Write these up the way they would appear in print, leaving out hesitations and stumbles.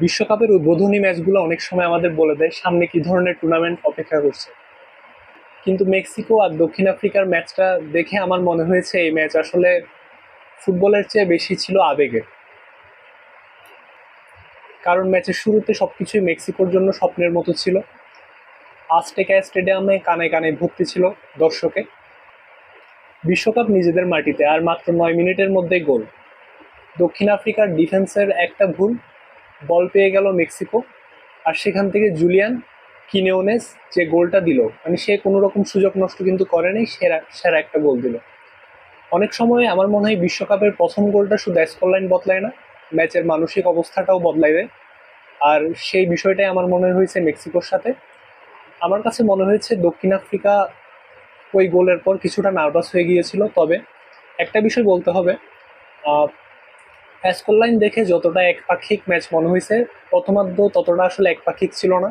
বিশ্বকাপের উদ্বোধনী ম্যাচগুলো অনেক সময় আমাদের বলে দেয় সামনে কি ধরনের টুর্নামেন্ট অপেক্ষা করছে। কিন্তু মেক্সিকো আর দক্ষিণ আফ্রিকার ম্যাচটা দেখে আমার মনে হয়েছে এই ম্যাচ আসলে ফুটবলের চেয়ে বেশি ছিল আবেগের। কারণ ম্যাচের শুরুতে সবকিছুই মেক্সিকোর জন্য স্বপ্নের মতো ছিল। আজটেকা স্টেডিয়ামে কানে কানে ভর্তি ছিল দর্শকে। বিশ্বকাপ নিজেদের মাটিতে, আর মাত্র 9 মিনিটের মধ্যেই গোল। দক্ষিণ আফ্রিকার ডিফেন্সের একটা ভুল, বল পেয়ে গেল মেক্সিকো, আর সেখান থেকে জুলিয়ান কিনেওনেস যে গোলটা দিল, মানে সে কোনো রকম সুযোগ নষ্ট কিন্তু করেনি, সেরা সেরা একটা গোল দিল। অনেক সময় আমার মনে হয় বিশ্বকাপের প্রথম গোলটা শুধু স্কোর লাইন বদলায় না, ম্যাচের মানসিক অবস্থাটাও বদলাই দেয়। আর সেই বিষয়টাই আমার মনে হয়েছে মেক্সিকোর সাথে। আমার কাছে মনে হয়েছে দক্ষিণ আফ্রিকা ওই গোলের পর কিছুটা নার্ভাস হয়ে গিয়েছিল। তবে একটা বিষয় বলতে হবে, স্কোর লাইন দেখে যতটা একপাক্ষিক ম্যাচ মনে হয়েছে, প্রথমার্ধ ততটা আসলে একপাক্ষিক ছিল না।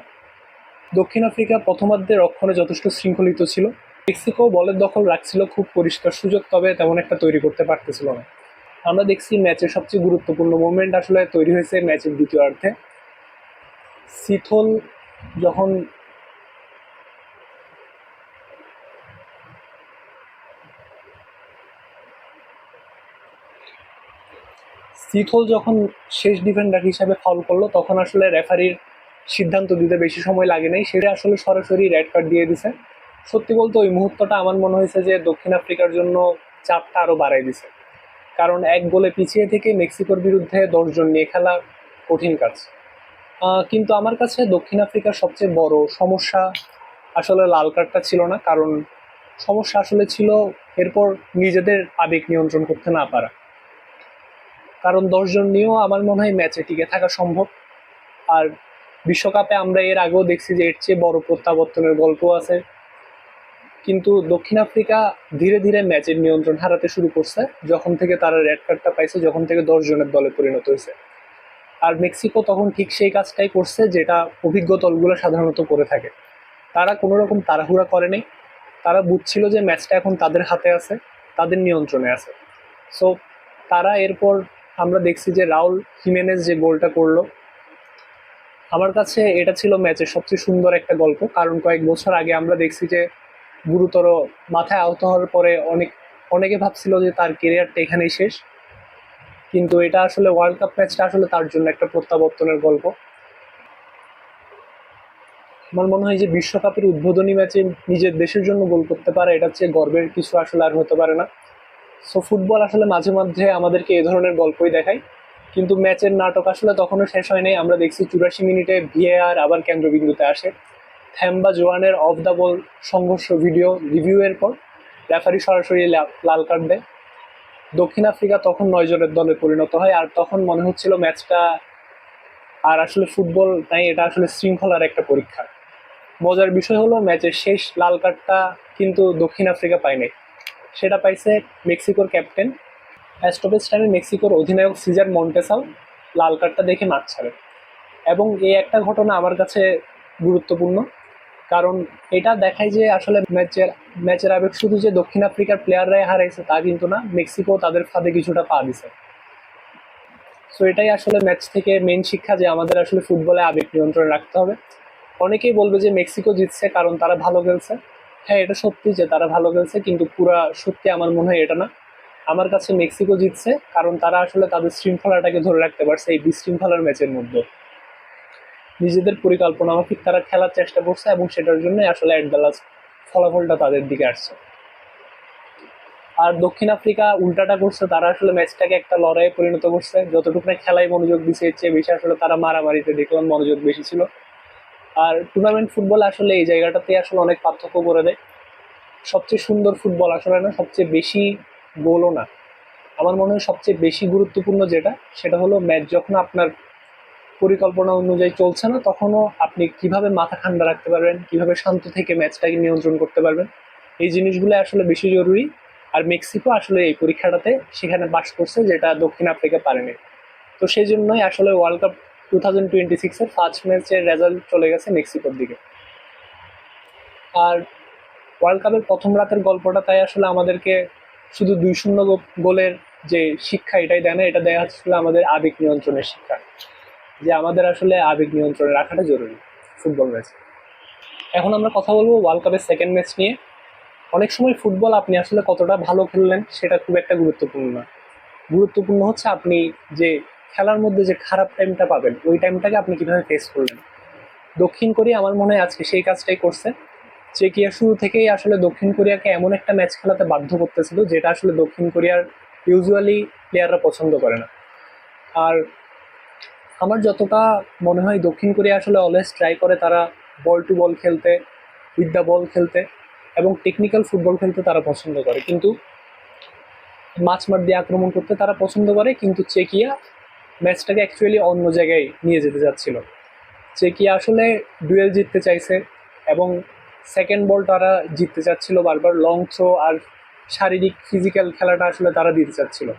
দক্ষিণ আফ্রিকা প্রথমার্ধে রক্ষণে যথেষ্ট শৃঙ্খলিত ছিল। মেক্সিকো বলের দখল রাখছিল, খুব পরিষ্কার সুযোগ তবে তেমন একটা তৈরি করতে পারতেছিল না। আমরা দেখছি ম্যাচের সবচেয়ে গুরুত্বপূর্ণ মোমেন্ট আসলে তৈরি হয়েছে ম্যাচের দ্বিতীয়ার্ধে। সিথল যখন সিথল যখন শেষ ডিফেন্ডার হিসাবে ফাউল করলো, তখন আসলে রেফারির সিদ্ধান্ত দিতে বেশি সময় লাগে নাই, সেটা আসলে সরাসরি রেড কার্ড দিয়ে দিছে। সত্যি বলতে ওই মুহূর্তটা আমার মনে হয়েছে যে দক্ষিণ আফ্রিকার জন্য চাপটা আরো বাড়াই দিছে। কারণ এক গোলে পিছিয়ে থেকে মেক্সিকোর বিরুদ্ধে 10 জন নিয়ে খেলা কঠিন কাজ। কিন্তু আমার কাছে দক্ষিণ আফ্রিকার সবচেয়ে বড় সমস্যা আসলে লাল কার্ডটা ছিল না, কারণ সমস্যা আসলে ছিল এরপর নিজেদের আবেগ নিয়ন্ত্রণ করতে না পারা। কারণ 10 জন নিয়েও আমার মনে হয় ম্যাচে টিকে থাকা সম্ভব। আর বিশ্বকাপে আমরা এর আগেও দেখছি যে এর চেয়ে বড় প্রত্যাবর্তনের গল্প আছে। কিন্তু দক্ষিণ আফ্রিকা ধীরে ধীরে ম্যাচের নিয়ন্ত্রণ হারাতে শুরু করছে যখন থেকে তারা রেড কার্ডটা পাইছে, যখন থেকে 10 জনের দলে পরিণত হয়েছে। আর মেক্সিকো তখন ঠিক সেই কাজটাই করছে যেটা অভিজ্ঞ দলগুলো সাধারণত করে থাকে। তারা কোনো রকম তাড়াহুড়া করেনি। তারা বুঝছিল যে ম্যাচটা এখন তাদের হাতে আছে, তাদের নিয়ন্ত্রণে আছে। সো তারা এরপর আমরা দেখছি যে রাউল হিমেনেজ যে গোলটা করলো, আমার কাছে এটা ছিল ম্যাচের সবচেয়ে সুন্দর একটা গল্প। কারণ কয়েক বছর আগে আমরা দেখছি যে গুরুতর মাথায় আহত হওয়ার পরে অনেকে ভাবছিল যে তার কেরিয়ারটা এখানেই শেষ। কিন্তু এটা আসলে ওয়ার্ল্ড কাপ ম্যাচটা আসলে তার জন্য একটা প্রত্যাবর্তনের গল্প। আমার মনে হয় যে বিশ্বকাপের উদ্বোধনী ম্যাচে নিজের দেশের জন্য গোল করতে পারে, এটা চেয়ে গর্বের কিছু আসলে আর হতে পারে না। সো ফুটবল আসলে মাঝে মাঝে আমাদেরকে এই ধরনের গল্পই দেখায়। কিন্তু ম্যাচের নাটক আসলে তখনও শেষ হয় নাই। আমরা দেখছি 84 মিনিটে ভিএআর আবার কেন্দ্রবিন্দুতে আসে। থ্যাম্বা জোয়ানের অফ দ্য বল সংঘর্ষ ভিডিও রিভিউ এর পর রেফারি সরাসরি লাল কার্ড দেয়। দক্ষিণ আফ্রিকা তখন 9 জনের দলে পরিণত হয়, আর তখন মনে হচ্ছিল ম্যাচটা আর আসলে ফুটবল নাই, এটা আসলে শৃঙ্খলার একটা পরীক্ষা। মজার বিষয় হলো ম্যাচের শেষ লাল কার্ডটা কিন্তু দক্ষিণ আফ্রিকা পায় নাই, সেটা পাইছে মেক্সিকোর ক্যাপ্টেন। স্টপেজ টাইমে মেক্সিকোর অধিনায়ক সিজার মন্টেসাও লাল কার্ডটা দেখে মাঠ ছাড়ে। এবং এই একটা ঘটনা আমার কাছে গুরুত্বপূর্ণ, কারণ এটা দেখায় যে আসলে ম্যাচের আবেগ শুধু যে দক্ষিণ আফ্রিকার প্লেয়াররাই হারাইছে তা কিন্তু না, মেক্সিকো তাদের ফাঁদে কিছুটা পা দিছে। সো এটাই আসলে ম্যাচ থেকে মেন শিক্ষা, যে আমাদের আসলে ফুটবলে আবেগ নিয়ন্ত্রণ রাখতে হবে। অনেকেই বলবে যে মেক্সিকো জিতছে কারণ তারা ভালো খেলছে। হ্যাঁ, এটা সত্যি যে তারা ভালো খেলছে, কিন্তু পুরা সত্যি আমার মনে হয় এটা না। আমার কাছে মেক্সিকো জিতছে কারণ তারা আসলে তাদের শৃঙ্খলাটাকে ধরে রাখতে পারছে এই বিশৃঙ্খলার ম্যাচের মধ্যে। নিজেদের পরিকল্পনা মাফিক তারা খেলার চেষ্টা করছে এবং সেটার জন্য আসলে এট দ্য লাস্ট ফলাফলটা তাদের দিকে আসছে। আর দক্ষিণ আফ্রিকা উল্টাটা করছে, তারা আসলে ম্যাচটাকে একটা লড়াইয়ে পরিণত করছে। যতটুকু না খেলায় মনোযোগ দিচ্ছে, এর চেয়ে বেশি আসলে তারা মারামারিতে দেখলাম মনোযোগ বেশি ছিল। আর টুর্নামেন্ট ফুটবল আসলে এই জায়গাটাতে আসলে অনেক পার্থক্য করে দেয়। সবচেয়ে সুন্দর ফুটবল আসলে না, সবচেয়ে বেশি গোলও না। আমার মনে হয় সবচেয়ে বেশি গুরুত্বপূর্ণ যেটা, সেটা হলো ম্যাচ যখন আপনার পরিকল্পনা অনুযায়ী চলছে না, তখনও আপনি কিভাবে মাথা ঠান্ডা রাখতে পারবেন, কিভাবে শান্ত থেকে ম্যাচটাকে নিয়ন্ত্রণ করতে পারবেন। এই জিনিসগুলো আসলে বেশি জরুরি। আর মেক্সিকো আসলে এই পরীক্ষাটাতে সেখানে পাস করছে, যেটা দক্ষিণ আফ্রিকা পারেনি। তো সেই জন্যই আসলে ওয়ার্ল্ড কাপ 2026-এর ফার্স্ট ম্যাচের রেজাল্ট চলে গেছে মেক্সিকোর দিকে। আর ওয়ার্ল্ড কাপের প্রথম রাতের গল্পটা তাই আসলে আমাদেরকে শুধু 2-0 গোলের যে শিক্ষা এটাই দেয় না, এটা দেয় আসলে আমাদের আবেগ নিয়ন্ত্রণের শিক্ষা। যে আমাদের আসলে আবেগ নিয়ন্ত্রণে রাখাটা জরুরি ফুটবল ম্যাচ। এখন আমরা কথা বলবো ওয়ার্ল্ড কাপের সেকেন্ড ম্যাচ নিয়ে। অনেক সময় ফুটবল আপনি আসলে কতটা ভালো খেললেন সেটা খুব একটা গুরুত্বপূর্ণ না, গুরুত্বপূর্ণ হচ্ছে আপনি যে খেলার মধ্যে যে খারাপ টাইমটা পাবেন ওই টাইমটাকে আপনি কিভাবে ফেস করলেন। দক্ষিণ কোরিয়া আমার মনে হয় আজকে সেই কাজটাই করছে। চেকিয়া শুরু থেকেই আসলে দক্ষিণ কোরিয়াকে এমন একটা ম্যাচ খেলাতে বাধ্য করতেছিল যেটা আসলে দক্ষিণ কোরিয়ার ইউজুয়ালি প্লেয়াররা পছন্দ করে না। আর আমার যতটা মনে হয় দক্ষিণ কোরিয়া আসলে অলওয়েজ ট্রাই করে তারা বল টু বল খেলতে, উইথ দ্য বল খেলতে এবং টেকনিক্যাল ফুটবল খেলতে তারা পছন্দ করে, কিন্তু মাছ মার দিয়ে আক্রমণ করতে তারা পছন্দ করে। কিন্তু চেকিয়া ম্যাচটাকে অ্যাকচুয়ালি অন্য জায়গায় নিয়ে যেতে যাচ্ছিল। চেকিয়া আসলে ডুয়েল জিততে চাইছে এবং সেকেন্ড বল তারা জিততে চাচ্ছিল বারবার, লং থ্রো আর শারীরিক ফিজিক্যাল খেলাটা আসলে তারা দিতে চাচ্ছিল।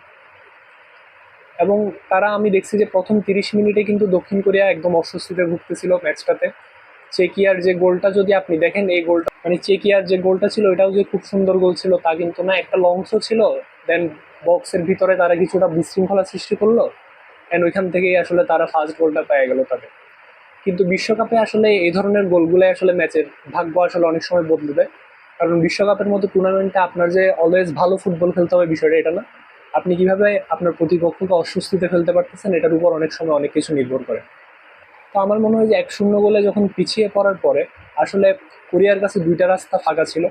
এবং তারা, আমি দেখছি যে প্রথম 30 মিনিটে কিন্তু দক্ষিণ কোরিয়া একদম অস্বস্তিতে ভুগতেছিল ম্যাচটাতে। চেকিয়ার যে গোলটা যদি আপনি দেখেন, এই গোলটা মানে চেকিয়ার যে গোলটা ছিল এটাও যে খুব সুন্দর গোল ছিল তা কিন্তু না, একটা লং থ্রো ছিল, দেন বক্সের ভিতরে তারা কিছুটা বিশৃঙ্খলা সৃষ্টি করলো অ্যান্ড ওইখান থেকেই আসলে তারা ফার্স্ট গোলটা পেয়ে গেল তাদের। কিন্তু বিশ্বকাপে আসলে এই ধরনের গোলগুলো আসলে ম্যাচের ভাগ্য আসলে অনেক সময় বদলে দেয়। কারণ বিশ্বকাপের মতো টুর্নামেন্টে আপনার যে অলওয়েজ ভালো ফুটবল খেলতে হবে বিষয়টা এটা না, আপনি কিভাবে আপনার প্রতিপক্ষকে অস্বস্তিতে ফেলতে পারতেছেন এটার উপর অনেক সময় অনেক কিছু নির্ভর করে। তো আমার মনে হয় যে 1-0 গোলে যখন পিছিয়ে পড়ার পরে আসলে কোরিয়ার কাছে দুইটা রাস্তা ফাঁকা ছিল।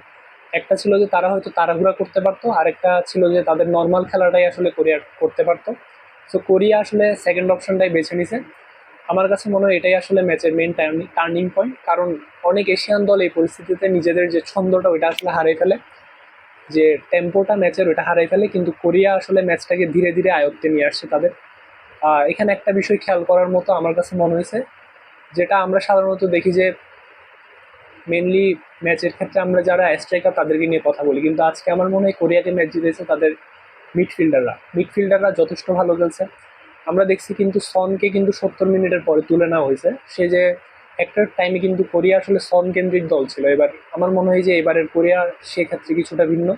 একটা ছিল যে তারা হয়তো তাড়াহুড়া করতে পারতো, আরেকটা ছিল যে তাদের নর্মাল খেলাটাই আসলে কোরিয়া করতে পারতো। তো কোরিয়া আসলে সেকেন্ড অপশনটাই বেছে নিছে। আমার কাছে মনে হয় এটাই আসলে ম্যাচের মেইন টার্নিং পয়েন্ট, কারণ অনেক এশিয়ান দল এই পরিস্থিতিতে নিজেদের যে ছন্দটা ওইটা আসলে হারিয়ে ফেলে, যে টেম্পোটা ম্যাচের ওইটা হারিয়ে ফেলে। কিন্তু কোরিয়া আসলে ম্যাচটাকে ধীরে ধীরে আয়ত্তে নিয়ে আসছে তাদের। এখানে একটা বিষয় খেয়াল করার মতো আমার কাছে মনে হয়েছে, যেটা আমরা সাধারণত দেখি যে মেনলি ম্যাচের ক্ষেত্রে আমরা যারা স্ট্রাইকার তাদেরকে নিয়ে কথা বলি, কিন্তু আজকে আমার মনে হয় কোরিয়াকে ম্যাচ জিতেছে তাদের মিডফিল্ডাররা যথেষ্ট ভালো খেলছে। আমরা দেখছি কিন্তু সনকে কিন্তু 70 মিনিটের পরে তুলে নেওয়া হয়েছে। সে যে একটা টাইমে কিন্তু কোরিয়া আসলে সন কেন্দ্রিক দল ছিল, এবার আমার মনে হয় যে এবারের কোরিয়া সেক্ষেত্রে কিছুটা ভিন্ন।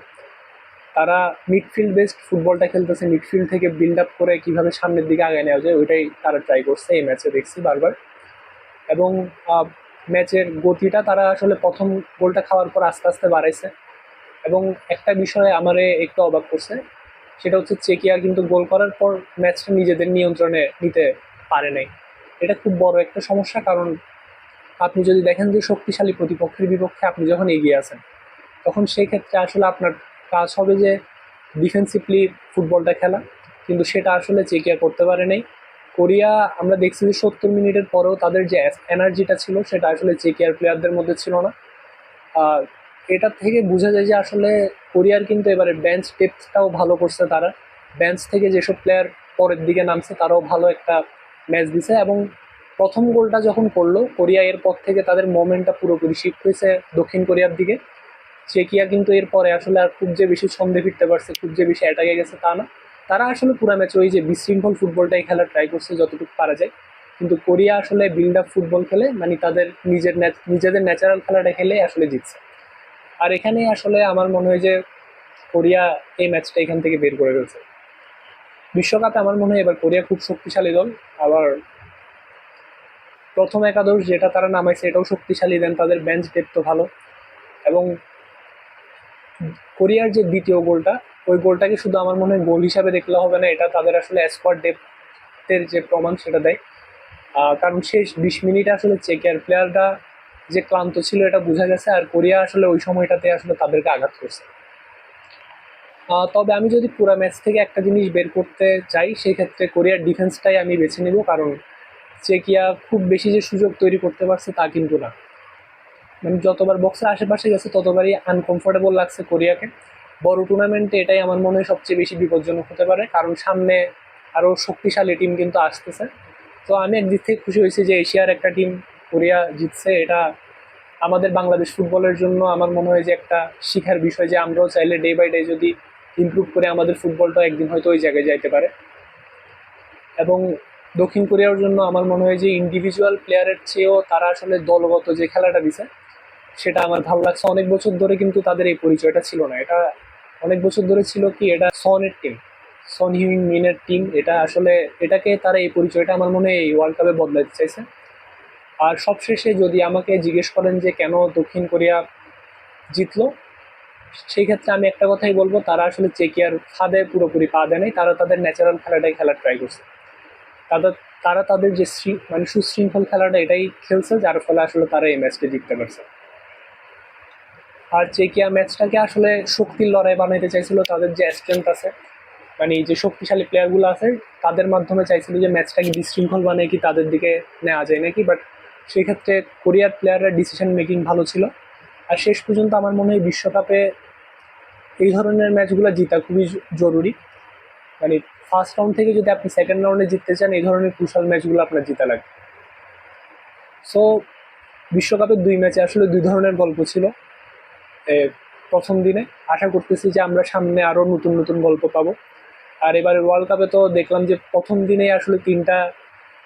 তারা মিডফিল্ড বেসড ফুটবলটা খেলতেছে, মিডফিল্ড থেকে বিল্ড আপ করে কিভাবে সামনের দিকে আগে নেওয়া যায় ওইটাই তারা ট্রাই করছে এই ম্যাচে দেখছি বারবার। এবং ম্যাচের গতিটা তারা আসলে প্রথম গোলটা খাওয়ার পর আস্তে আস্তে বাড়াইছে। এবং একটা বিষয়ে আমারে একটু অবাক করছে, সেটা হচ্ছে চেকিয়া কিন্তু গোল করার পর ম্যাচটা নিজেদের নিয়ন্ত্রণে নিতে পারে নাই। এটা খুব বড় একটা সমস্যা, কারণ আপনি যদি দেখেন যে শক্তিশালী প্রতিপক্ষের বিপক্ষে আপনি যখন এগিয়ে আছেন তখন সেই ক্ষেত্রে আসলে আপনার কাজ হবে যে ডিফেন্সিভলি ফুটবলটা খেলা, কিন্তু সেটা আসলে চেকিয়া করতে পারে নাই। কোরিয়া, আমরা দেখছি যে 70 মিনিটের পরেও তাদের যে এনার্জিটা ছিল সেটা আসলে চেকিয়ার প্লেয়ারদের মধ্যে ছিল না। আর এটা থেকে বোঝা যায় যে আসলে কোরিয়ার কিন্তু এবারে বেঞ্চ ডেপথটাও ভালো করছে তারা। বেঞ্চ থেকে যেসব প্লেয়ার পরের দিকে নামছে তারাও ভালো একটা ম্যাচ দিছে। এবং প্রথম গোলটা যখন করলো কোরিয়া, এরপর থেকে তাদের মোমেন্টটা পুরোপুরি শিফট হয়েছে দক্ষিণ কোরিয়ার দিকে। চেকিয়া কিন্তু এরপরে আসলে আর খুব যে বেশি ছন্দে ফিরতে পারছে, খুব যে বেশি অ্যাটাকে গেছে তা না। তারা আসলে পুরো ম্যাচ ওই যে বিশৃঙ্খল ফুটবলটাই খেলার ট্রাই করছে যতটুকু পারা যায়। কিন্তু কোরিয়া আসলে বিল্ড আপ ফুটবল খেলে, মানে তাদের নিজেদের ন্যাচারাল খেলাটা খেলে আসলে জিতছে। আর এখানে আসলে আমার মনে হয় যে কোরিয়া এই ম্যাচটা এখান থেকে বের করে ফেলছে। বিশ্বকাপে আমার মনে হয় এবার কোরিয়া খুব শক্তিশালী দল। আবার প্রথম একাদশ যেটা তারা নামাইছে এটাও শক্তিশালী, দেন তাদের বেঞ্চ ডেপথ ভালো। এবং কোরিয়ার যে দ্বিতীয় গোলটা, ওই গোলটাকে শুধু আমার মনে হয় গোল হিসাবে দেখলে হবে না, এটা তাদের আসলে স্কোয়াড ডেপথের যে প্রমাণ সেটা দেয়। কারণ শেষ 20 মিনিটে আসলে চেকের প্লেয়াররা যে ক্লান্ত ছিল এটা বোঝা গেছে, আর কোরিয়া আসলে ওই সময়টাতে আসলে তাদেরকে আঘাত করছে। তবে আমি যদি পুরো ম্যাচ থেকে একটা জিনিস বের করতে চাই সেই ক্ষেত্রে কোরিয়ার ডিফেন্সটাই আমি বেছে নেব, কারণ চেকিয়া খুব বেশি যে সুযোগ তৈরি করতে পারছে তা কিন্তু না। মানে যতবার বক্সের আশেপাশে গেছে ততবারই আনকমফোর্টেবল লাগছে কোরিয়াকে। বড় টুর্নামেন্টে এটাই আমার মনে হয় সবচেয়ে বেশি বিপজ্জনক হতে পারে, কারণ সামনে আরও শক্তিশালী টিম কিন্তু আসতেছে। তো আমি একদিক থেকে খুশি হয়েছি যে এশিয়ার একটা টিম কোরিয়া জিতছে। এটা আমাদের বাংলাদেশ ফুটবলের জন্য আমার মনে হয় যে একটা শিখার বিষয়, যে আমরাও চাইলে ডে বাই ডে যদি ইমপ্রুভ করে আমাদের ফুটবলটা একদিন হয়তো ওই জায়গায় যাইতে পারে। এবং দক্ষিণ কোরিয়ার জন্য আমার মনে হয় যে ইন্ডিভিজুয়াল প্লেয়ারের চেয়েও তারা আসলে দলগত যে খেলাটা দিছে সেটা আমার ভালো লাগছে। অনেক বছর ধরে কিন্তু তাদের এই পরিচয়টা ছিল না, এটা অনেক বছর ধরে ছিল কি এটা সনের টিম, সন হিউইন মিনের টিম, এটা আসলে এটাকে তারা এই পরিচয়টা আমার মনে হয় এই ওয়ার্ল্ড কাপে বদলাতে চাইছে। আর সবশেষে যদি আমাকে জিজ্ঞেস করেন যে কেন দক্ষিণ কোরিয়া জিতলো, সেই ক্ষেত্রে আমি একটা কথাই বলবো, তারা আসলে চেকিয়ার ফাঁদে পুরোপুরি পা দেয় নাই, তারা তাদের ন্যাচারাল খেলাটাই খেলার ট্রাই করছে। তাদের তারা তাদের যে মানে সুশৃঙ্খল খেলাটা এটাই খেলছে, যার ফলে আসলে তারা এই ম্যাচটা জিততে পারছে। আর চেকিয়া ম্যাচটাকে আসলে শক্তির লড়াই বানাইতে চাইছিল, তাদের যে স্ট্রেংথ আছে, মানে যে শক্তিশালী প্লেয়ারগুলো আছে তাদের মাধ্যমে চাইছিল যে ম্যাচটাকে বিশৃঙ্খল বানিয়ে কি তাদের দিকে নেওয়া যায় নাকি, বাট সেই ক্ষেত্রে কোরিয়ার প্লেয়াররা ডিসিশন মেকিং ভালো ছিল। আর শেষ পর্যন্ত আমার মনে হয় বিশ্বকাপে এই ধরনের ম্যাচগুলো জিতা খুবই জরুরি। মানে ফার্স্ট রাউন্ড থেকে যদি আপনি সেকেন্ড রাউন্ডে জিততে চান, এই ধরনের ক্রুশাল ম্যাচগুলো আপনার জিতা লাগবে। সো বিশ্বকাপের দুই ম্যাচে আসলে দুই ধরনের গল্প ছিল প্রথম দিনে। আশা করতেছি যে আমরা সামনে আরও নতুন নতুন গল্প পাবো। আর এবারে ওয়ার্ল্ড কাপে তো দেখলাম যে প্রথম দিনেই আসলে 3টা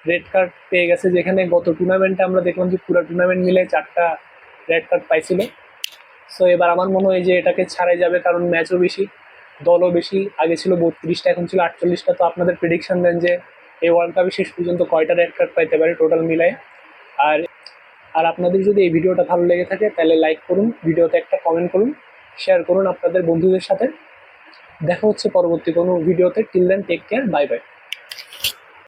রেড কার্ড পেয়ে গেছে, যেখানে গত টুর্নামেন্টে আমরা দেখলাম যে পুরো টুর্নামেন্ট মিলে 4টা রেড কার্ড পাইছিল। সো এবার আমার মনে হয় যে এটাকে ছাড়াই যাবে, কারণ ম্যাচও বেশি, দলও বেশি। আগে ছিল 32টা, এখন ছিল 48টা। তো আপনাদের প্রেডিকশন দেন যে এই ওয়ার্ল্ড কাপে শেষ পর্যন্ত কয়টা রেড কার্ড পাইতে পারে টোটাল মিলায়। আর আর আপনাদের যদি এই ভিডিওটা ভালো লেগে থাকে তাহলে লাইক করুন, ভিডিওতে একটা কমেন্ট করুন, শেয়ার করুন আপনাদের বন্ধুদের সাথে। দেখা হচ্ছে পরবর্তী কোনো ভিডিওতে। Till then take care, bye by.